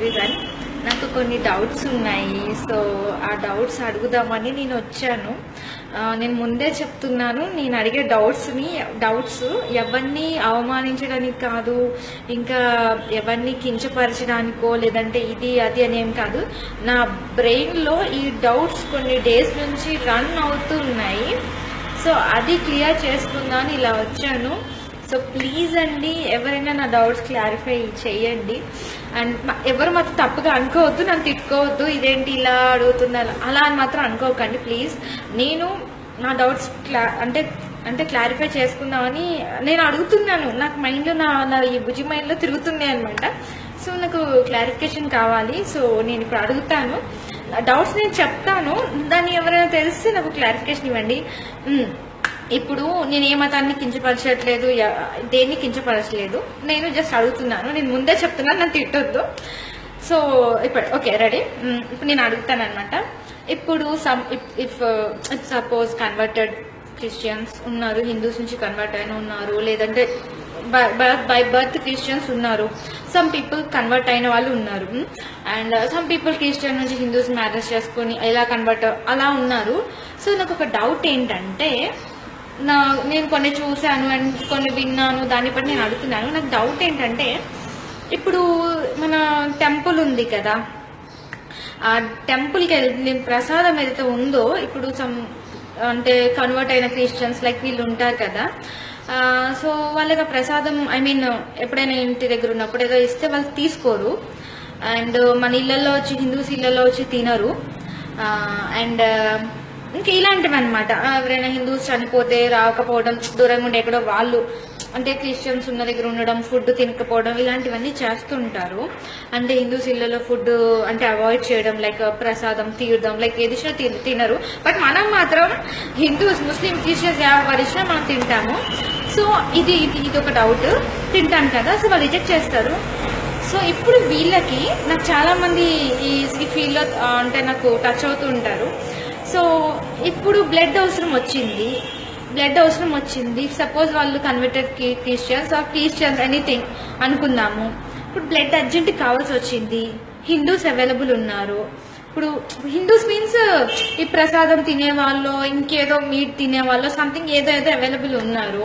Everyone. నాకు కొన్ని doubts ఉన్నాయి. సో ఆ డౌట్స్ అడుగుదామని నేను వచ్చాను. నేను ముందే చెప్తున్నాను, నేను అడిగే డౌట్స్ ఎవరిని అవమానించడానికి కాదు, ఇంకా ఎవరిని కించపరచడానికో లేదంటే ఇది అది అని ఏం కాదు. నా బ్రెయిన్లో ఈ డౌట్స్ కొన్ని డేస్ నుంచి రన్ అవుతున్నాయి. సో అది క్లియర్ చేసుకుందామని ఇలా వచ్చాను. సో ప్లీజ్ అండి, ఎవరైనా నా డౌట్స్ క్లారిఫై చేయండి. అండ్ ఎవరు మాత్రం తప్పుగా అనుకోవద్దు, నన్ను తిట్టుకోవద్దు, ఇదేంటి ఇలా అడుగుతున్నారు అలా అని మాత్రం అనుకోకండి ప్లీజ్. నేను నా డౌట్స్ అంటే క్లారిఫై చేసుకుందామని నేను అడుగుతున్నాను. నాకు మైండ్లో నా ఈ బుజ్జి మైండ్లో తిరుగుతుంది అనమాట. సో నాకు క్లారిఫికేషన్ కావాలి. సో నేను ఇప్పుడు అడుగుతాను, డౌట్స్ నేను చెప్తాను, దాన్ని ఎవరైనా తెలిస్తే నాకు క్లారిఫికేషన్ ఇవ్వండి. ఇప్పుడు నేను ఏ మతాన్ని కించపరచట్లేదు, దేన్ని కించపరచలేదు, నేను జస్ట్ అడుగుతున్నాను. నేను ముందే చెప్తున్నాను, నన్ను తిట్టొద్దు. సో ఇప్పుడు ఓకే రెడీ. ఇప్పుడు నేను అడుగుతాను అనమాట. ఇప్పుడు ఇఫ్ సపోజ్ కన్వర్టెడ్ క్రిస్టియన్స్ ఉన్నారు, హిందూస్ నుంచి కన్వర్ట్ అయిన ఉన్నారు, లేదంటే బై బర్త్ క్రిస్టియన్స్ ఉన్నారు, సమ్ పీపుల్ కన్వర్ట్ అయిన వాళ్ళు ఉన్నారు, అండ్ సమ్ పీపుల్ క్రిస్టియన్ నుంచి హిందూస్ మ్యారేజ్ చేసుకుని ఎలా కన్వర్ట్ అలా ఉన్నారు. సో నాకు ఒక డౌట్ ఏంటంటే, నేను కొన్ని చూశాను అండ్ కొన్ని విన్నాను, దాన్ని బట్టి నేను అడుగుతున్నాను. నాకు డౌట్ ఏంటంటే, ఇప్పుడు మన టెంపుల్ ఉంది కదా, ఆ టెంపుల్కి వెళ్ళి ప్రసాదం ఏదైతే ఉందో, ఇప్పుడు అంటే కన్వర్ట్ అయిన క్రిస్టియన్స్ లైక్ వీళ్ళు ఉంటారు కదా, సో వాళ్ళకి ప్రసాదం ఎప్పుడైనా ఇంటి దగ్గర ఉన్నప్పుడు ఏదో ఇస్తే వాళ్ళు తీసుకోరు, అండ్ మన ఇళ్ళల్లో వచ్చి హిందూస్ ఇళ్ళల్లో వచ్చి తినరు, అండ్ ఇంకా ఇలాంటివి అనమాట. ఎవరైనా హిందూస్ చనిపోతే రాకపోవడం, దూరంగా ఉండి ఎక్కడో వాళ్ళు అంటే క్రిస్టియన్స్ ఉన్న దగ్గర ఉండడం, ఫుడ్ తినకపోవడం, ఇలాంటివన్నీ చేస్తుంటారు. అంటే హిందూస్ ఇళ్ళలో ఫుడ్ అంటే అవాయిడ్ చేయడం, లైక్ ప్రసాదం తీర్థం లైక్ ఏది తినరు. బట్ మనం మాత్రం హిందూస్ ముస్లిం క్రిస్టియన్స్ ఎవరు ఇచ్చినా మనం తింటాము. సో ఇది ఒక డౌట్, తింటాను కదా, సో వాళ్ళు రిజెక్ట్ చేస్తారు. సో ఇప్పుడు వీళ్ళకి నాకు చాలా మంది ఈ ఫీల్డ్లో అంటే నాకు టచ్ అవుతూ ఉంటారు. సో ఇప్పుడు బ్లడ్ అవసరం వచ్చింది. సపోజ్ వాళ్ళు converted Christians or Christians anything అనుకుందాము. ఇప్పుడు బ్లడ్ అర్జెంట్ కావాల్సి వచ్చింది, హిందూస్ అవైలబుల్ ఉన్నారు. ఇప్పుడు హిందూస్ మీన్స్ ఈ ప్రసాదం తినేవాళ్ళు, ఇంకేదో మీట్ తినేవాళ్ళు, సంథింగ్ ఏదో అవైలబుల్ ఉన్నారు.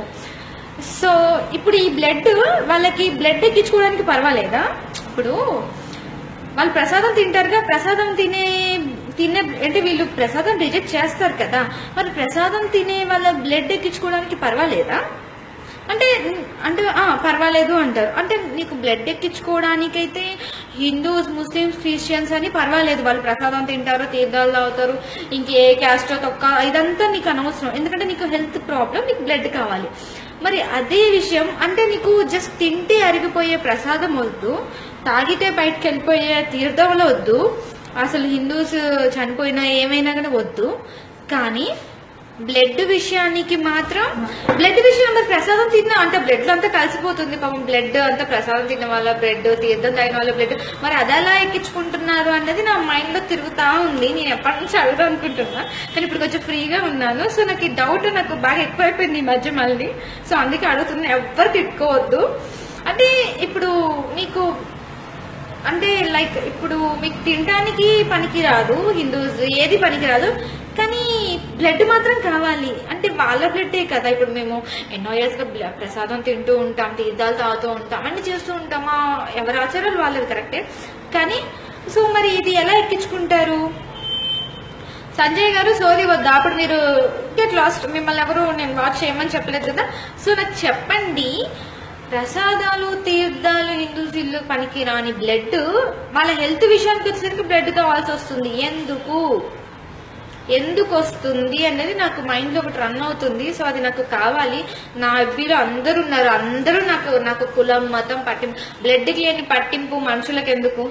సో ఇప్పుడు ఈ వాళ్ళకి బ్లడ్ ఎక్కించుకోవడానికి పర్వాలేదా? ఇప్పుడు వాళ్ళు ప్రసాదం తింటారుగా, ప్రసాదం తినే అంటే వీళ్ళు ప్రసాదం రిజెక్ట్ చేస్తారు కదా, మరి ప్రసాదం తినే వాళ్ళ బ్లడ్ ఎక్కించుకోవడానికి పర్వాలేదా? అంటే పర్వాలేదు అంటారు. అంటే నీకు బ్లడ్ ఎక్కించుకోవడానికైతే హిందూస్ ముస్లిమ్స్ క్రిస్టియన్స్ అని పర్వాలేదు, వాళ్ళు ప్రసాదం తింటారు, తీర్థాలు తాగుతారు, ఇంకే క్యాస్టో తొక్క ఇదంతా నీకు అనవసరం, ఎందుకంటే నీకు హెల్త్ ప్రాబ్లం, నీకు బ్లడ్ కావాలి. మరి అదే విషయం అంటే నీకు జస్ట్ తింటే అరిగిపోయే ప్రసాదం వద్దు, తాగితే బయటకు వెళ్ళిపోయే తీర్థంలో వద్దు, అసలు హిందూస్ చనిపోయినా ఏమైనా కానీ వద్దు, కానీ బ్లడ్ విషయానికి మాత్రం మరి ప్రసాదం తిన్నా అంటే బ్లడ్ అంతా కలిసిపోతుంది పాపం, బ్లడ్ అంతా ప్రసాదం తిన్న వాళ్ళ బ్లడ్, తీర్థం తాగిన వాళ్ళ బ్లడ్, మరి అది ఎలా ఎక్కించుకుంటున్నారు అన్నది నా మైండ్లో తిరుగుతూ ఉంది. నేను ఎప్పటి నుంచి అడుగుదాం అనుకుంటున్నా, కానీ ఇప్పుడు కొంచెం ఫ్రీగా ఉన్నాను. సో నాకు ఈ డౌట్ నాకు బాగా ఎక్కువైపోయింది ఈ మధ్య మళ్ళీ. సో అందుకే అడుగుతున్నా, ఎవ్వరు తిట్టుకోవద్దు. అంటే ఇప్పుడు మీకు అంటే లైక్ ఇప్పుడు మీకు తినడానికి పనికిరాదు, హిందూస్ ఏది పనికిరాదు, కానీ బ్లడ్ మాత్రం కావాలి. అంటే వాళ్ళ బ్లడ్డే కదా, ఇప్పుడు మేము ఎన్నో ఇయర్స్గా ప్రసాదం తింటూ ఉంటాం, తీర్థాలు తాగుతూ ఉంటాం, అన్ని చేస్తూ ఉంటామా, ఎవరి ఆచారాలు వాళ్ళవి కరెక్టే, కానీ సో మరి ఇది ఎలా ఎక్కించుకుంటారు? సంజయ్ గారు సోది వద్దా, అప్పుడు మీరు గెట్ లాస్ట్, మిమ్మల్ని ఎవరు నేను వాచ్ చేయమని చెప్పలేదు కదా. సో నాకు చెప్పండి, ప్రసాదాలు తీర్థాలు హిందూస్ ఇల్లు పనికి రాని బ్లడ్ వాళ్ళ హెల్త్ విషయానికి వచ్చేసరికి బ్లడ్ కావాల్సి వస్తుంది. ఎందుకు వస్తుంది అనేది నాకు మైండ్లో ఒకటి రన్ అవుతుంది. సో అది నాకు కావాలి. నా అబ్బీలో అందరూ ఉన్నారు, అందరూ నాకు కులం మతం పట్టింపు, బ్లడ్కి లేని పట్టింపు మనుషులకు ఎందుకు?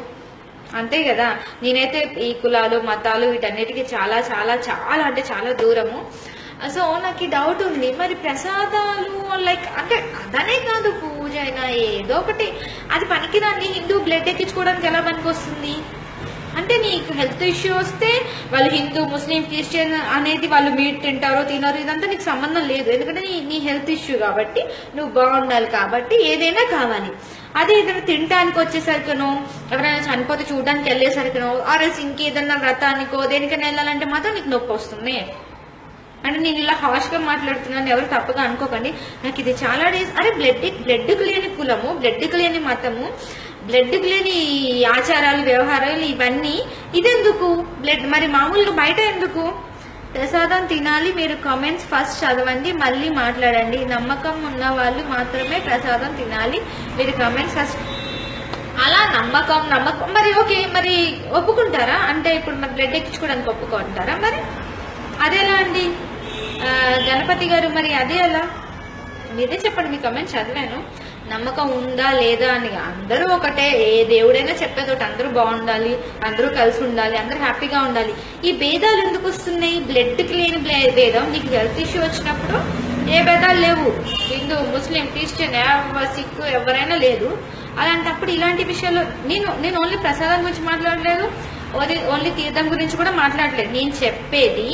అంతే కదా. నేనైతే ఈ కులాలు మతాలు వీటన్నిటికీ చాలా చాలా చాలా అంటే చాలా దూరము. సో నాకు ఈ డౌట్ ఉంది, మరి ప్రసాదాలు లైక్ అంటే అదనే కాదు, పూజ అయినా ఏదో ఒకటి అది పనికిరాని హిందూ బ్లడ్ ఎక్కించుకోవడానికి ఎలా పనికి వస్తుంది? అంటే నీకు హెల్త్ ఇష్యూ వస్తే వాళ్ళు హిందూ ముస్లిం క్రిస్టియన్ అనేది వాళ్ళు మీట్ తింటారో తినరు ఇదంతా నీకు సంబంధం లేదు, ఎందుకంటే నీ హెల్త్ ఇష్యూ కాబట్టి నువ్వు బాగుండాలి కాబట్టి ఏదైనా కావాలి. అదే ఏదైనా తినడానికి వచ్చేసరికనో, ఎవరైనా చనిపోతే చూడడానికి వెళ్ళేసరికనో, ఆర్ఎల్స్ ఇంకేదన్నా వ్రతానికో దేనికైనా వెళ్ళాలంటే మాత్రం నీకు నొప్పి వస్తుంది. అంటే నేను ఇలా హార్ష్గా మాట్లాడుతున్నాను, ఎవరు తప్పగా అనుకోకండి. నాకు ఇది చాలా డేస్, అరే బ్లడ్కి లేని కులము, బ్లడ్కి లేని మతము, బ్లడ్కి లేని ఆచారాలు వ్యవహారాలు ఇవన్నీ ఇదెందుకు బ్లడ్? మరి మామూలుగా బయట ఎందుకు? ప్రసాదం తినాలి. మీరు కామెంట్స్ ఫస్ట్ చదవండి, మళ్ళీ మాట్లాడండి. నమ్మకం ఉన్న వాళ్ళు మాత్రమే ప్రసాదం తినాలి. మీరు కామెంట్స్ ఫస్ట్. అలా నమ్మకం మరి ఓకే, మరి ఒప్పుకుంటారా? అంటే ఇప్పుడు మరి బ్లడ్ ఎక్కించుకోవడానికి ఒప్పుకుంటారా? మరి అదేలా అండి గణపతి గారు? మరి అదే ఎలా? మీరే చెప్పండి. మీ కామెంట్ చదివాను. నమ్మకం ఉందా లేదా అని. అందరూ ఒకటే, ఏ దేవుడైనా చెప్పేది ఒకటి, అందరూ బాగుండాలి, అందరూ కలిసి ఉండాలి, అందరూ హ్యాపీగా ఉండాలి. ఈ భేదాలు ఎందుకు వస్తున్నాయి? బ్లడ్కి లేని భేదం నీకు హెల్త్ ఇష్యూ వచ్చినప్పుడు ఏ భేదాలు లేవు. హిందూ, ముస్లిం, క్రిస్టియన్, సిక్ ఎవరైనా లేదు. అలాంటప్పుడు ఇలాంటి విషయాలు నేను ఓన్లీ ప్రసాదం గురించి మాట్లాడలేదు, ఓన్లీ తీర్థం గురించి కూడా మాట్లాడలేదు. నేను చెప్పేది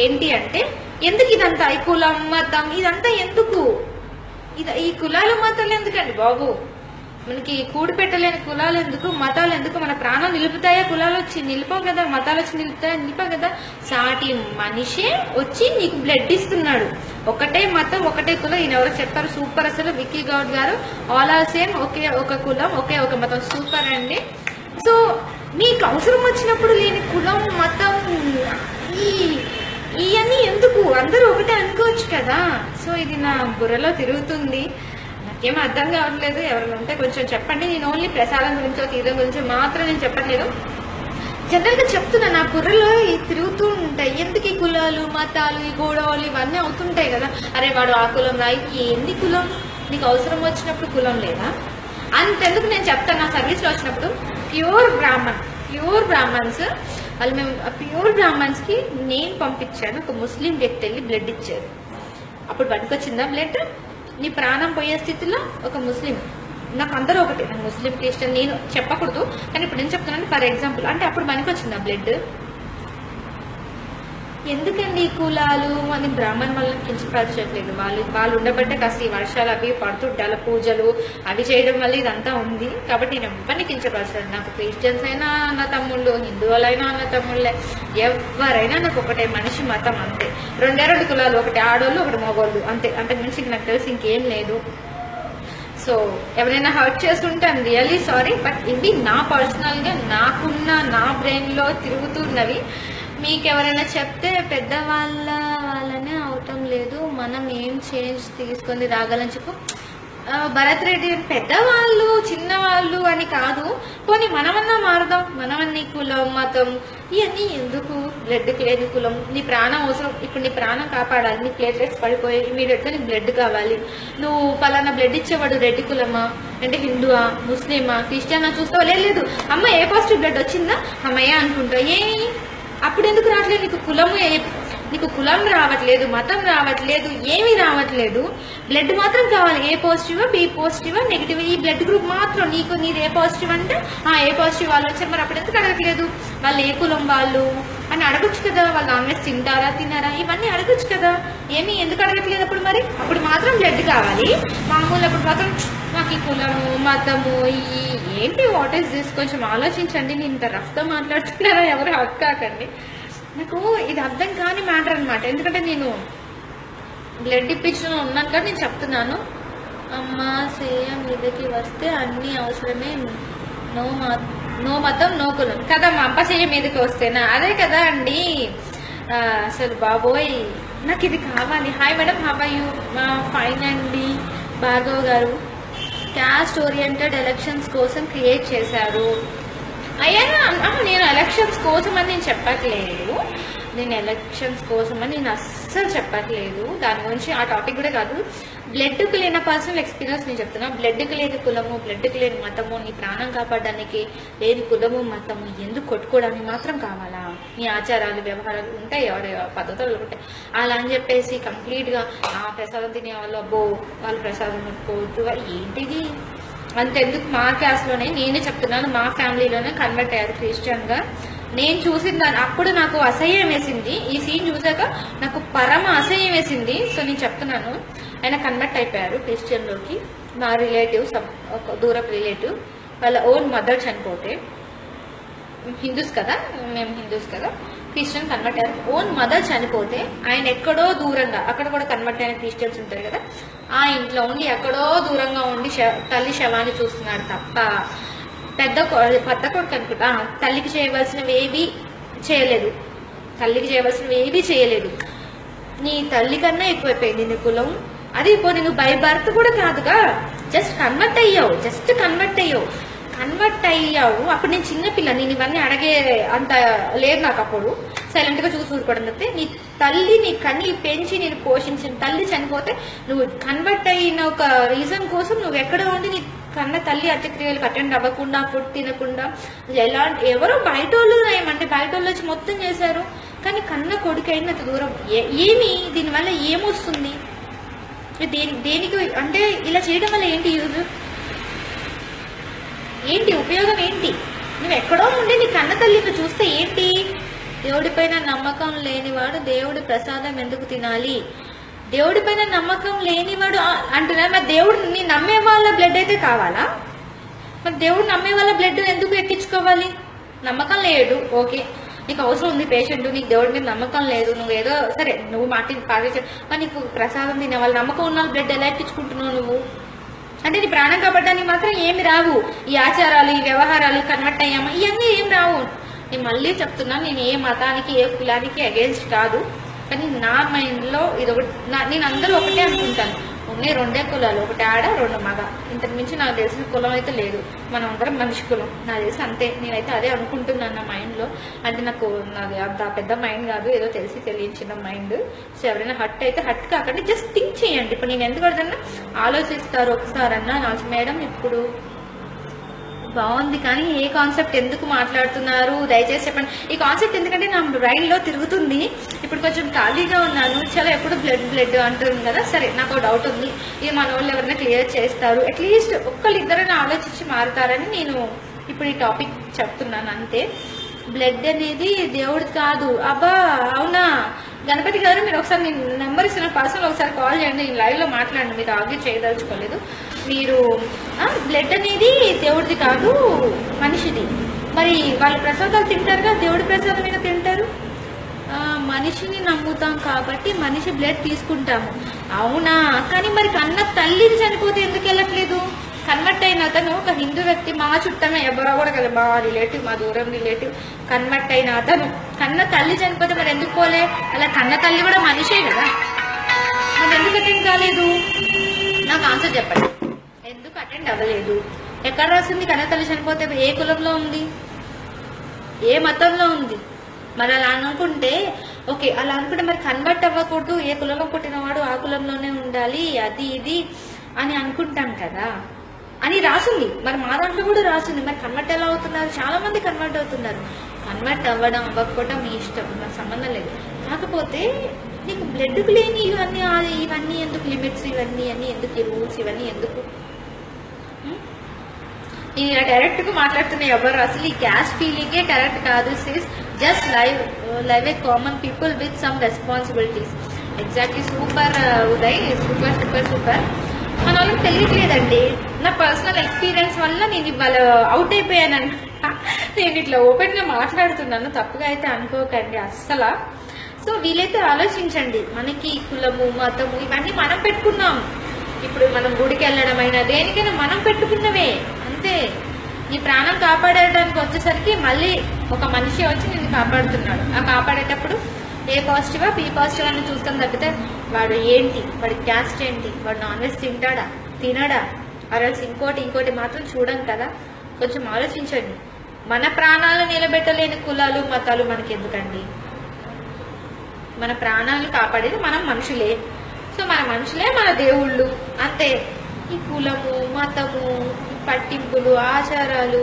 ఏంటి అంటే, ఎందుకు ఇదంతా ఈ కులం మతం ఇదంతా ఎందుకు? ఈ కులాలు మతాలు ఎందుకండి బాబు? మనకి కూడి పెట్టలేని కులాలు ఎందుకు, మతాలు ఎందుకు? మన ప్రాణం నిలుపుతాయా కులాలు వచ్చి? నిలిపాం కదా. మతాలు వచ్చి నిలిపాం కదా. సాటి మనిషే వచ్చి నీకు బ్లడ్ ఇస్తున్నాడు. ఒకటే మతం, ఒకటే కులం. ఈయన ఎవరు చెప్పారు? సూపర్ అసలు విక్కీ గౌడ్ గారు. ఆల్ ఆర్ సేమ్, ఒకే ఒక కులం, ఒకే ఒక మతం. సూపర్ అండి. సో మీకు అవసరం వచ్చినప్పుడు లేని కులం, మతం ఇవన్నీ ఎందుకు? అందరూ ఒకటే అనుకోవచ్చు కదా. సో ఇది నా బుర్రలో తిరుగుతుంది, నాకేం అర్థం కావట్లేదు. ఎవరైనా ఉంటే కొంచెం చెప్పండి. నేను ఓన్లీ ప్రసాదం గురించో తీర్థం గురించో మాత్రం నేను చెప్పట్లేదు, జనరల్గా చెప్తున్నా. నా బుర్రలో తిరుగుతూ ఉంటాయి. ఎందుకు ఈ కులాలు మతాలు ఈ గొడవలు ఇవన్నీ అవుతుంటాయి కదా. అరే వాడు ఆ కులం రా, ఏంది కులం? నీకు అవసరం వచ్చినప్పుడు కులం లేదా? అంతెందుకు నేను చెప్తాను. నా సర్వీస్లో వచ్చినప్పుడు ప్యూర్ బ్రాహ్మణ్స్ వాళ్ళు, మేము ప్యూర్ బ్రాహ్మణ్స్కి నేను పంపించాను. ఒక ముస్లిం వ్యక్తి వెళ్ళి బ్లడ్ ఇచ్చారు. అప్పుడు పనికొచ్చిందా బ్లడ్? నీ ప్రాణం పోయే స్థితిలో ఒక ముస్లిం, నాకు అందరూ ఒకటి, నాకు ముస్లిం క్రిస్టియన్ నేను చెప్పకూడదు కానీ ఇప్పుడు నేను చెప్తున్నాను ఫర్ ఎగ్జాంపుల్. అంటే అప్పుడు పనికొచ్చిందా బ్లడ్? ఎందుకండి ఈ కులాలు అని బ్రాహ్మణ్ వాళ్ళని కించపరచట్లేదు. వాళ్ళు ఉండబట్టే కాస్త ఈ వర్షాలు అవి పడుతుంటారు, పూజలు అవి చేయడం వల్ల ఇదంతా ఉంది. కాబట్టి నేను ఎవరిని కించపరచాను. నాకు క్రిస్టియన్స్ అయినా అన్న తమ్ముళ్ళు, హిందువులైనా అన్న తమ్ముళ్ళే, ఎవరైనా నాకు ఒకటే మనిషి, మతం అంతే. రెండు కులాలు, ఒకటి ఆడోళ్ళు ఒకటి మగోళ్ళు అంతే. అంతకు మించి నాకు తెలిసి ఇంకేం లేదు. సో ఎవరైనా హర్ట్ చేస్తుంటే ఐమ్ రియల్లీ సారీ. బట్ ఇవి నా పర్సనల్గా నాకున్న నా బ్రెయిన్లో తిరుగుతున్నవి. మీకు ఎవరైనా చెప్తే వాళ్ళనే అవటం లేదు, మనం ఏం చేంజ్ తీసుకొని రాగలని చెప్పు. భరత్ రెడ్డి పెద్దవాళ్ళు చిన్నవాళ్ళు అని కాదు, పోనీ మనమన్నా మారుదాం. మనమన్నీ కులం మతం ఇవన్నీ ఎందుకు? బ్లడ్కి లేని కులం. నీ ప్రాణం అవసరం, ఇప్పుడు నీ ప్రాణం కాపాడాలి, నీ ప్లేట్లెట్స్ పడిపోయి ఇమీడియట్గా నీకు బ్లడ్ కావాలి. నువ్వు పలానా బ్లడ్ ఇచ్చేవాడు రెడ్డి కులమా అంటే హిందువా ముస్లిమా క్రిస్టియనా చూస్తావా? లేదు అమ్మ ఏ పాజిటివ్ బ్లడ్ వచ్చిందా అమ్మయ్య అనుకుంటా. అప్పుడు ఎందుకు రావట్లేదు? నీకు కులం రావట్లేదు, మతం రావట్లేదు, ఏమీ రావట్లేదు, బ్లడ్ మాత్రం కావాలి. ఏ పాజిటివా బి పాజిటివా నెగిటివ్, ఈ బ్లడ్ గ్రూప్ మాత్రం నీది ఏ పాజిటివ్ అంటే ఏ పాజిటివ్ వాళ్ళు వచ్చారు. మరి అప్పుడు ఎందుకు అడగట్లేదు? వాళ్ళు ఏ కులం వాళ్ళు అని అడగచ్చు కదా. వాళ్ళు నాన్ వెజ్ తినారా ఇవన్నీ అడగచ్చు కదా. ఎందుకు అడగట్లేదు అప్పుడు? మరి అప్పుడు మాత్రం బ్లడ్ కావాలి, మామూలు అప్పుడు మాత్రం మాకు ఈ కులము మతము ఏంటి? What is this? కొంచెం ఆలోచించండి. నేను ఇంత రఫ్గా మాట్లాడుతున్నారా? ఎవరు హక్ కాకండి. నాకు ఇది అర్థం కాని మ్యాటర్ అనమాట. ఎందుకంటే నేను బ్లడ్ ఇప్పించిన ఉన్నాను కానీ నేను చెప్తున్నాను. అమ్మ సేయం మీదకి వస్తే అన్నీ అవసరమే, నో మతం నో కులం కదా. మా అమ్మ సేయం మీదకి వస్తేనా? అదే కదా అండి. అసలు బాబోయ్ నాకు ఇది కావాలి. Hi madam, how are you? Fine అండి. Bhargav garu caste oriented elections కోసం క్రియేట్ చేశారు. అయ్యా నేను ఎలక్షన్స్ కోసం అని నేను చెప్పట్లేదు. నేను అస్సలు చెప్పట్లేదు. దాని గురించి ఆ టాపిక్ కూడా కాదు. బ్లడ్కి లేని పర్సనల్ ఎక్స్పీరియన్స్ నేను చెప్తున్నా. బ్లడ్కి లేని కులము, బ్లడ్కి లేని మతము, నీ ప్రాణం కాపాడడానికి లేని కులము మతము ఎందుకు కొట్టుకోవడానికి మాత్రం కావాలా? నీ ఆచారాలు వ్యవహారాలు ఉంటాయి, ఎవరి పద్ధతులు ఉంటాయి. అలా అని చెప్పేసి కంప్లీట్గా ప్రసాదం తినే వాళ్ళు అబ్బో వాళ్ళు ప్రసాదం ముట్టుకోవద్దు ఏంటిది అంతెందుకు? మా క్యాస్ట్లోనే నేనే చెప్తున్నాను, మా ఫ్యామిలీలోనే కన్వర్ట్ అయ్యారు క్రిస్టియన్గా. నేను చూసిన దాన్ని అప్పుడు నాకు అసహ్యం వేసింది. ఈ సీన్ చూసాక నాకు పరమ అసహ్యం వేసింది. సో నేను చెప్తున్నాను, ఆయన కన్వర్ట్ అయిపోయారు క్రిస్టియన్లోకి. మా రిలేటివ్స్, ఒక దూరపు రిలేటివ్ వాళ్ళ ఓన్ మదర్ చనిపోతే, హిందూస్ కదా, మేము హిందూస్ కదా, క్రిస్టియన్ కన్వర్ట్ అయ్యారు, ఓన్ మదర్ చనిపోతే ఆయన ఎక్కడో దూరంగా, అక్కడ కూడా కన్వర్ట్ అయిన క్రిస్టియన్స్ ఉంటారు కదా, ఆ ఇంట్లో ఉండి ఎక్కడో దూరంగా ఉండి తల్లి శవాన్ని చూస్తున్నాడు తప్ప పెద్ద కొడుకు అనుకుంటా తల్లికి చేయవలసినవి ఏవి చేయలేదు. తల్లికి చేయవలసినవి ఏవి చేయలేదు. నీ తల్లి కన్నా ఎక్కువైపోయింది నీ కులం. అది ఇప్పుడు నువ్వు బై బర్త్ కూడా కాదుగా, జస్ట్ కన్వర్ట్ అయ్యావు. అప్పుడు నేను చిన్నపిల్ల, నేను ఇవన్నీ అడిగే అంత లేదు నాకు. అప్పుడు సైలెంట్ గా చూసి ఊరుకోవడం తప్పితే, నీ తల్లి నీ కన్ని పెంచి నేను పోషించిన తల్లి చనిపోతే నువ్వు కన్వర్ట్ అయిన ఒక రీజన్ కోసం నువ్వు ఎక్కడ ఉండి నీ కన్న తల్లి అంత్యక్రియలకు అటెండ్ అవ్వకుండా, ఫుడ్ తినకుండా, ఎవరో బయట వాళ్ళు ఏమంటే బయట వాళ్ళు వచ్చి మొత్తం చేశారు. కానీ కన్న కొడుకు అయినంత దూరం ఏమి, దీనివల్ల ఏమొస్తుంది, దేనికి అంటే ఇలా చేయడం వల్ల ఏంటి యూజ్, ఏంటి ఉపయోగం ఏంటి? నువ్వు ఎక్కడో ఉండి నీ కన్న తల్లిని చూస్తే ఏంటి? దేవుడిపైన నమ్మకం లేనివాడు దేవుడి ప్రసాదం ఎందుకు తినాలి? దేవుడిపైన నమ్మకం లేనివాడు అంటున్నా, మరి దేవుడిని నమ్మే వాళ్ళ బ్లడ్ అయితే కావాలా? మరి దేవుడు నమ్మే వాళ్ళ బ్లడ్ ఎందుకు ఎక్కించుకోవాలి? నమ్మకం లేదు, ఓకే, నీకు అవసరం ఉంది పేషెంట్, నీకు దేవుడి మీద నమ్మకం లేదు, నువ్వేదో సరే నువ్వు పాటించే, మరి నీకు ప్రసాదం తినే వాళ్ళు నమ్మకం ఉన్న బ్లడ్ ఎలా ఎక్కించుకుంటున్నావు నువ్వు? అంటే నీ ప్రాణం కాపాడడానికి మాత్రం ఏమి రావు. ఈ ఆచారాలు, ఈ వ్యవహారాలు, కన్వర్ట్ అయ్యామా, ఇవన్నీ ఏం రావు. నేను మళ్ళీ చెప్తున్నా, నేను ఏ మతానికి ఏ కులానికి అగేన్స్ట్ కాదు. కానీ నా మైండ్లో ఇది ఒకటి, నేను అందరూ ఒకటే అనుకుంటాను. ఉన్నాయి రెండే కులాలు, ఒకటి ఆడ, రెండు మగ. ఇంతకు మించి నాకు తెలిసిన కులం అయితే లేదు. మనం అందరం మనిషి కులం, నాకు తెలిసి అంతే. నేనైతే అదే అనుకుంటున్నాను నా మైండ్లో. అంటే నాది అంత పెద్ద మైండ్ కాదు, ఏదో తెలిసి తెలియచిన మైండ్. సో ఎవరైనా హట్ అయితే హట్ కాకండి, జస్ట్ థింక్ చేయండి. ఇప్పుడు నేను ఎందుకు అడుగుతున్నా, ఆలోచిస్తారు ఒకసారన్నా. నాకు మేడం ఇప్పుడు బాగుంది కానీ ఏ కాన్సెప్ట్ ఎందుకు మాట్లాడుతున్నారు దయచేసి చెప్పండి. ఈ కాన్సెప్ట్ ఎందుకంటే నా బ్రైన్లో తిరుగుతుంది. ఇప్పుడు కొంచెం ఖాళీగా ఉన్నాను, చాలా ఎప్పుడు బ్లడ్ అంటుంది కదా. సరే, నాకు డౌట్ ఉంది, ఇది మన వాళ్ళు ఎవరైనా క్లియర్ చేస్తారు, అట్లీస్ట్ ఒక్కళ్ళిద్దరైనా ఆలోచించి మారుతారని నేను ఇప్పుడు ఈ టాపిక్ చెప్తున్నాను అంతే. బ్లడ్ అనేది దేవుడిది కాదు. అబ్బా అవునా గణపతి గారు, మీరు ఒకసారి నేను నెంబర్ ఇస్తున్న పర్సనల్ ఒకసారి కాల్ చేయండి, నేను లైవ్లో మాట్లాడండి, మీరు ఆర్గ్యూ చేయదలుచుకోలేదు. మీరు బ్లడ్ అనేది దేవుడిది కాదు, మనిషిది. మరి వాళ్ళు ప్రసాదాలు తింటారుగా, దేవుడి ప్రసాదమైనా తింటారు. మనిషిని నమ్ముతాం కాబట్టి మనిషి బ్లడ్ తీసుకుంటాము, అవునా? కానీ మరి కన్న తల్లిని చనిపోతే ఎందుకు వెళ్ళట్లేదు? కన్వర్ట్ అయిన అతను ఒక హిందూ వ్యక్తి, మా చుట్టమే, ఎవరో కూడా కదా, మా రిలేటివ్, మా దూరం రిలేటివ్, కన్వర్ట్ అయిన అతను కన్న తల్లి చనిపోతే మరి ఎందుకు పోలే? అలా కన్న తల్లి కూడా మనిషే కదా, మరి ఎందుకు అటెండ్ కాలేదు? నాకు ఆన్సర్ చెప్పండి, ఎందుకు అటెండ్ అవ్వలేదు? ఎక్కడ రాసింది కన్న తల్లి చనిపోతే? ఏ కులంలో ఉంది, ఏ మతంలో ఉంది? మరి అలా అనుకుంటే ఓకే, అలా అనుకుంటే మరి కన్వర్ట్ అవ్వకూడదు, ఏ కులంలో పుట్టినవాడు ఆ కులంలోనే ఉండాలి, అది ఇది అని అనుకుంటాం కదా అని రాసింది. మరి మా దాంట్లో కూడా రాసింది. మరి కన్వర్ట్ ఎలా అవుతున్నారు? చాలా మంది కన్వర్ట్ అవుతున్నారు. కన్వర్ట్ అవ్వడం అవ్వకపోవడం మీ ఇష్టం, నాకు సంబంధం లేదు. కాకపోతే నీకు బ్లడ్కు లేని ఇవన్నీ ఎందుకు లిమిట్స్, ఇవన్నీ ఎందుకు రూల్స్, ఇవన్నీ ఎందుకు? నేను ఇలా డైరెక్ట్గా మాట్లాడుతున్నా, ఎవరు అసలు ఈ క్యాస్ట్ ఫీలింగే కరెక్ట్ కాదు. Sis just live a common people with some responsibilities. Exactly, super Uday, super super super. మన వాళ్ళకి తెలియట్లేదండి. నా పర్సనల్ ఎక్స్పీరియన్స్ వల్ల నేను ఇవాళ అవుట్ అయిపోయాను. నేను ఇట్లా ఓపెన్గా మాట్లాడుతున్నాను, తప్పుగా అయితే అనుకోకండి అస్సలు. సో వీలైతే ఆలోచించండి, మనకి కులము మతము ఇవన్నీ మనం పెట్టుకున్నాం. ఇప్పుడు మనం గుడికి వెళ్ళడం అయినా దేనికైనా మనం పెట్టుకున్నవే అంతే. నీ ప్రాణం కాపాడేయడానికి వచ్చేసరికి మళ్ళీ ఒక మనిషి వచ్చి నిన్ను కాపాడుతున్నాడు. ఆ కాపాడేటప్పుడు ఏ పాజిటివా బి పాజిటివ్ అని చూస్తాం తప్పితే వాడు ఏంటి, వాడి క్యాస్ట్ ఏంటి, వాడు నాన్ వెజ్ తినడా అరల్స్ ఇంకోటి మాత్రం చూడం కదా. కొంచెం ఆలోచించండి. మన ప్రాణాలు నిలబెట్టలేని కులాలు మతాలు మనకి ఎందుకండి? మన ప్రాణాలు కాపాడేది మనం మనుషులే. సో మన మనుషులే మన దేవుళ్ళు అంతే. ఈ కులము మతము పట్టింపులు ఆచారాలు,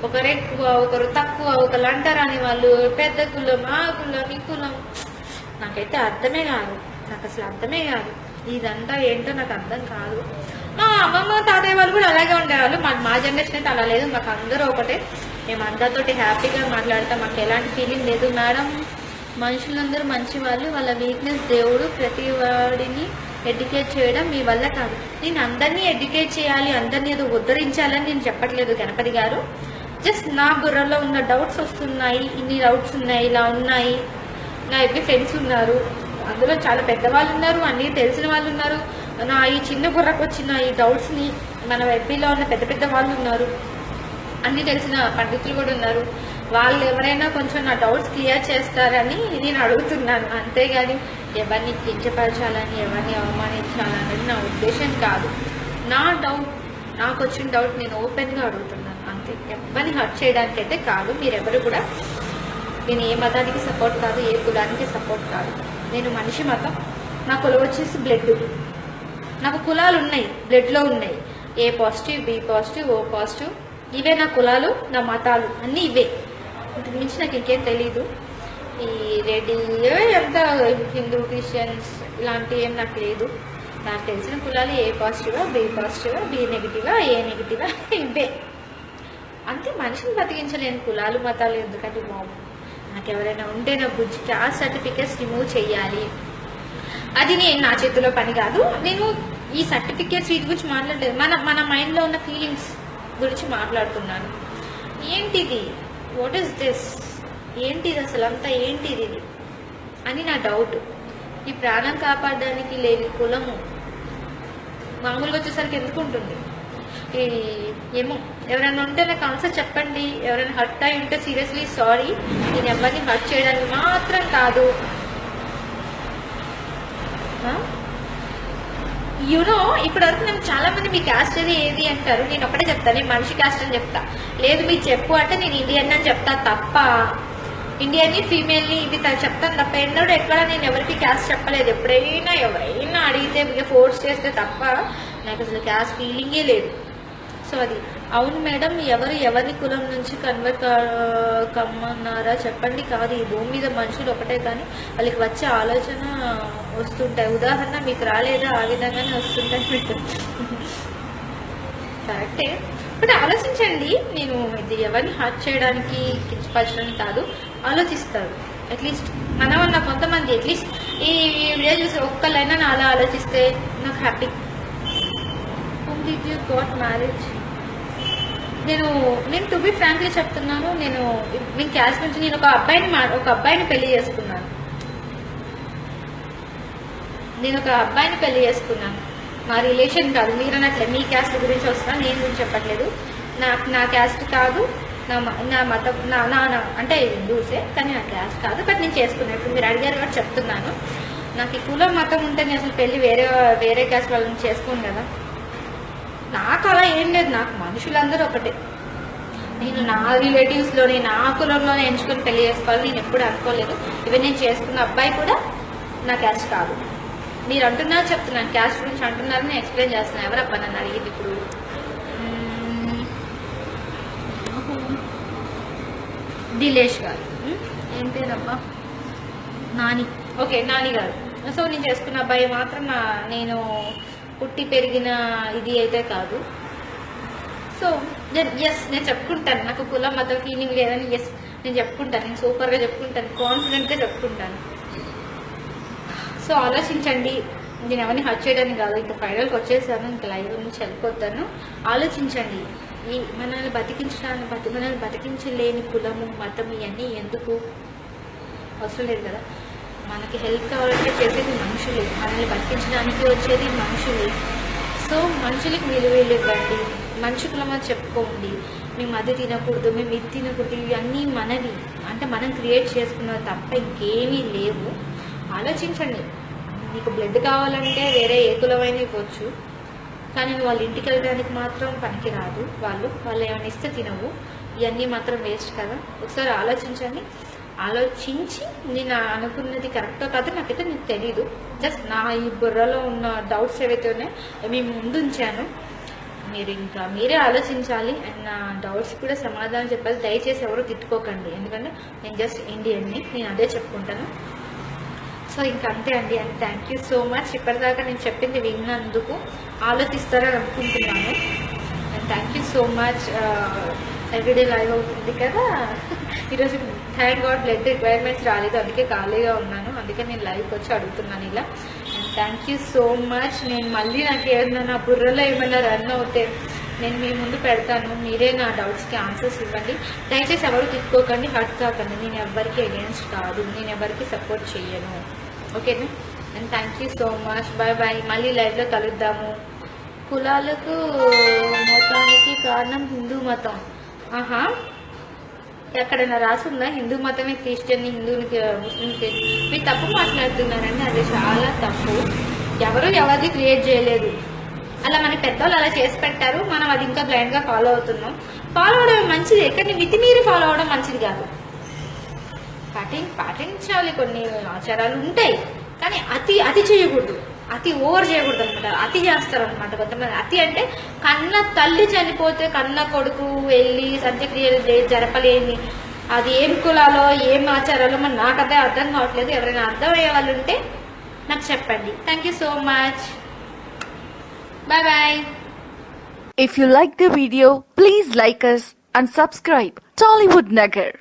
ఒకరు ఎక్కువ ఒకరు తక్కువ, ఒకరు అంటారని వాళ్ళు, పెద్ద కులం ఆ కులం ఈ కులం, నాకైతే అర్థమే కాదు. నాకు అసలు అర్థమే కాదు. ఇదంతా ఏంటో నాకు అర్థం కాదు. మా అమ్మమ్మ తాతయ్య వాళ్ళు కూడా అలాగే ఉండేవాళ్ళు. మా జనరేషన్ అయితే అలా లేదు. మాకు అందరూ ఒకటే, మేము అందరితోటి హ్యాపీగా మాట్లాడతాం, మాకు ఎలాంటి ఫీలింగ్ లేదు. మేడం మనుషులందరూ మంచి వాళ్ళు, వాళ్ళ వీక్నెస్ దేవుడు ప్రతి వాడిని ఎడ్యుకేట్ చేయడం మీ వల్ల కాదు. నేను అందరినీ ఎడ్యుకేట్ చేయాలి, అందరినీ ఏదో ఉద్ధరించాలని నేను చెప్పట్లేదు గణపతి గారు. జస్ట్ నా బుర్రలో ఉన్న డౌట్స్ వస్తున్నాయి, ఇన్ని డౌట్స్ ఉన్నాయి, ఇలా ఉన్నాయి. నా ఎవ్రీ ఫ్రెండ్స్ ఉన్నారు, అందులో చాలా పెద్దవాళ్ళు ఉన్నారు, అన్నీ తెలిసిన వాళ్ళు ఉన్నారు. నా ఈ చిన్న బుర్రకు వచ్చిన ఈ డౌట్స్ని మన ఎఫ్బీలో ఉన్న పెద్ద పెద్ద వాళ్ళు ఉన్నారు, అన్నీ తెలిసిన పండితులు కూడా ఉన్నారు. వాళ్ళు ఎవరైనా కొంచెం నా డౌట్స్ క్లియర్ చేస్తారని నేను అడుగుతున్నాను. అంతేగాని ఎవరిని కించపరచాలని, ఎవరిని అవమానించాలనేది నా ఉద్దేశం కాదు. నా డౌట్, నాకు వచ్చిన డౌట్ నేను ఓపెన్గా అడుగుతున్నాను అంతే. ఎవరిని హర్ట్ చేయడానికి అయితే కాదు. మీరెవరు కూడా, నేను ఏ మతానికి సపోర్ట్ కాదు, ఏ కులానికి సపోర్ట్ కాదు. నేను మనిషి మతం. నా కులం వచ్చేసి బ్లడ్. నాకు కులాలు ఉన్నాయి, బ్లడ్లో ఉన్నాయి. A positive, B positive, O positive, ఇవే నా కులాలు, నా మతాలు అన్నీ ఇవే. ఇంతకు మించి నాకు ఇంకేం తెలీదు. ఈ రెడ్డి ఎంత హిందూ, క్రిస్టియన్స్ ఇలాంటివి ఏం నాకు లేదు. నాకు తెలిసిన కులాలు ఏ పాజిటివా, బి పాజిటివా, బి నెగిటివా, ఏ నెగిటివా, ఇవే అంతే. మనిషిని బతికించలేని కులాలు, మతాలు ఎందుకంటే బాబు. నాకు ఎవరైనా ఉంటే నా బుజ్జి క్యాస్ట్ సర్టిఫికేట్స్ రిమూవ్ చేయాలి, అది నేను నా చేతిలో పని కాదు. నేను ఈ సర్టిఫికేట్స్ వీటి గురించి మాట్లాడలేదు, మన మైండ్లో ఉన్న ఫీలింగ్స్ గురించి మాట్లాడుతున్నాను. ఏంటిది, వాట్ ఈస్ దిస్, ఏంటిది అసలు అంతా, ఏంటిది ఇది అని నా డౌట్. ఈ ప్రాణం కాపాడడానికి లేని కులము మామూలుగా వచ్చేసరికి ఎందుకు ఉంటుంది? ఏమో, ఎవరైనా ఉంటే నాకు ఆన్సర్ చెప్పండి. ఎవరైనా హర్ట్ అయి ఉంటే సీరియస్లీ సారీ. నేను ఎవరిని హర్ట్ చేయడానికి మాత్రం కాదు. యూనో, ఇప్పటివరకు నేను చాలా మంది మీ క్యాస్ట్ అది ఏది అంటారు. నేను ఒకటే చెప్తాను, నేను మనిషి క్యాస్ట్ అని చెప్తా. లేదు మీరు చెప్పు అంటే నేను ఇండియన్ అని చెప్తా తప్ప, ఇండియన్ని ఫీమేల్ని ఇది చెప్తాను తప్ప ఎక్కడ నేను ఎవరికి క్యాస్ట్ చెప్పలేదు. ఎప్పుడైనా ఎవరైనా అడిగితే ఫోర్స్ చేస్తే తప్ప నాకు అసలు క్యాస్ట్ ఫీలింగే లేదు. సో అది అవును మేడం, ఎవరి కులం నుంచి కన్వర్ట్ కమ్మన్నారా చెప్పండి. కాదు, ఈ భూమి మీద మనుషులు ఒకటే, కానీ వాళ్ళకి వచ్చే ఆలోచన వస్తుంటాయి. ఉదాహరణ మీకు రాలేదా, ఆ విధంగానే వస్తుంటాయి మీకు. కరెక్టే, బట్ ఆలోచించండి. నేను ఇది ఎవరిని హర్ట్ చేయడానికి, కించపరచడానికి కాదు, ఆలోచిస్తారు. అట్లీస్ట్ మన వల్ల కొంతమంది అట్లీస్ట్ ఈ వీడియో చూసి ఒక్కళ్ళైనా నా అలా ఆలోచిస్తే నాకు happy. Home did you got marriage? నేను టు బి ఫ్రాంక్లీ చెప్తున్నాను, నేను క్యాస్ట్ నుంచి నేను ఒక అబ్బాయిని పెళ్లి చేసుకున్నాను. మా రిలేషన్ కాదు. మీరు అన్నట్లే మీ క్యాస్ట్ గురించి వస్తున్నా, నేను గురించి చెప్పట్లేదు. నా క్యాస్ట్ కాదు, నా మతం, నా అంటే హిందూసే, కానీ నా క్యాస్ట్ కాదు. బట్ నేను చేసుకున్నట్టు మీరు అడిగారు కాబట్టి చెప్తున్నాను. నాకు ఈ కులం మతం ఉంటే నేను అసలు పెళ్ళి వేరే క్యాస్ట్ వాళ్ళని చేసుకోను కదా. నాకు అలా ఏం లేదు, నాకు మనుషులందరూ ఒకటే. నేను నా రిలేటివ్స్లోనే, నా కులంలోనే ఎంచుకొని పెళ్లి చేసుకోవాలని నేను ఎప్పుడు అనుకోలేదు. ఈవెన్ నేను చేసుకున్న అబ్బాయి కూడా నా క్యాస్ట్ కాదు. మీరు అంటున్నారు, చెప్తున్నాను, క్యాస్ట్ గురించి అంటున్నారని నేను ఎక్స్ప్లెయిన్ చేస్తున్నాను. ఎవరబ్బా నన్ను అడిగింది ఇప్పుడు? దిలేష్ గారు, ఏం పేరబ్బా, నాని. ఓకే, నాని గారు. సో నేను చేసుకున్న అబ్బాయి మాత్రం నేను పుట్టి పెరిగిన ఇది అయితే కాదు. సో నేను చెప్పుకుంటాను, నాకు కులం మతం ఫీలింగ్ లేదని నేను చెప్పుకుంటాను. నేను సూపర్గా చెప్పుకుంటాను, కాన్ఫిడెంట్గా చెప్పుకుంటాను. సో ఆలోచించండి. నేను ఎవరిని హర్ట్ చేయడానికి కాదు, ఇంకా ఫైనల్కి వచ్చేసాను, ఇంకా లైవ్ నుంచి వెళ్ళిపోతాను. ఆలోచించండి. మనల్ని బతికించలేని కులము, మతం ఇవన్నీ ఎందుకు అవసరం లేదు కదా. మనకి హెల్ప్ కావాలంటే చేసేది మనుషులే, మనల్ని బతికించడానికి వచ్చేది మనుషులే. సో మనుషులకి విలువ ఇవ్వండి, మనిషి కులమని చెప్పుకోండి. మేము అది తినకూడదు, మేము ఇది తినకూడదు, ఇవన్నీ మనవి, అంటే మనం క్రియేట్ చేసుకున్నది తప్ప ఇంకేమీ లేవు. ఆలోచించండి. నీకు బ్లడ్ కావాలంటే వేరే ఏ కులమైనా ఇవ్వచ్చు, కానీ నువ్వు వాళ్ళ ఇంటికి వెళ్ళడానికి మాత్రం పనికి రాదు. వాళ్ళు ఏమైనా ఇస్తే తినవు. ఇవన్నీ మాత్రం వేస్ట్ కదా. ఒకసారి ఆలోచించండి. ఆలోచించి నేను అనుకున్నది కరెక్టో కాదో నాకైతే నీకు తెలీదు. జస్ట్ నా ఈ బుర్రలో ఉన్న డౌట్స్ ఏవైతే ఉన్నాయో అవి ముందు ఉంచాను. మీరే ఆలోచించాలి. అండ్ నా డౌట్స్ కూడా సమాధానం చెప్పాలి. దయచేసి ఎవరు తిట్టుకోకండి, ఎందుకంటే నేను జస్ట్ ఇండియన్ని, నేను అదే చెప్పుకుంటాను. సో ఇంకా అంతే అండి. And thank you so much. ఇప్పటిదాకా నేను చెప్పింది విన్నందుకు ఆలోచిస్తారని అనుకుంటున్నాను. And thank you so much. Everyday live అవుతుంది కదా. ఈరోజు థ్యాంక్ గాడ్ బ్లడ్ రిక్వైర్మెంట్స్ రాలేదు, అందుకే ఖాళీగా ఉన్నాను. అందుకే నేను లైవ్కి వచ్చి అడుగుతున్నాను ఇలా. And thank you so much. నేను మళ్ళీ నాకు ఏమన్నా నా బుర్రలో ఏమన్నా రన్ అవుతే నేను మీ ముందు పెడతాను. మీరే నా డౌట్స్కి ఆన్సర్స్ ఇవ్వండి. దయచేసి ఎవరు తిట్టుకోకండి, హర్ట్ కాకండి. నేను ఎవరికి అగేన్స్ట్ కాదు, నేను ఎవరికి సపోర్ట్ చెయ్యను. ఓకేనా? And thank you so much. Bye bye. మళ్ళీ లైవ్లో కలుద్దాము. కులాలకు మొత్తానికి కారణం హిందూ మతం. ఆహా, ఎక్కడైనా రాసుందా హిందూ మతమే క్రిస్టియన్, హిందువులకి ముస్లింకి? మీరు తప్పు మాట్లాడుతున్నారండి, అది చాలా తప్పు. ఎవరు ఎవరిది క్రియేట్ చేయలేదు. అలా మన పెద్దవాళ్ళు అలా చేసి పెట్టారు, మనం అది ఇంకా బ్లైండ్గా ఫాలో అవుతున్నాం. ఫాలో అవడం మంచిదే, కానీ మితిమీరి ఫాలో అవడం మంచిది కాదు. పాటించాలి, కొన్ని ఆచారాలు ఉంటాయి, కానీ అతి చేయకూడదు, అతి ఓవర్ చేయకూడదు అనమాట. అతి చేస్తారు అనమాట కొంతమంది. అతి అంటే కన్న తల్లి చనిపోతే కన్న కొడుకు వెళ్ళి అంత్యక్రియలు జరపలేని, అది ఏం కులాలో ఏం ఆచారాలో మరి నాకు అదే అర్థం కావట్లేదు. ఎవరైనా అర్థం అయ్యే వాళ్ళు ఉంటే నాకు చెప్పండి. Thank you so much. Bye bye. If you like the video, please like us and subscribe Tollywood Nagar.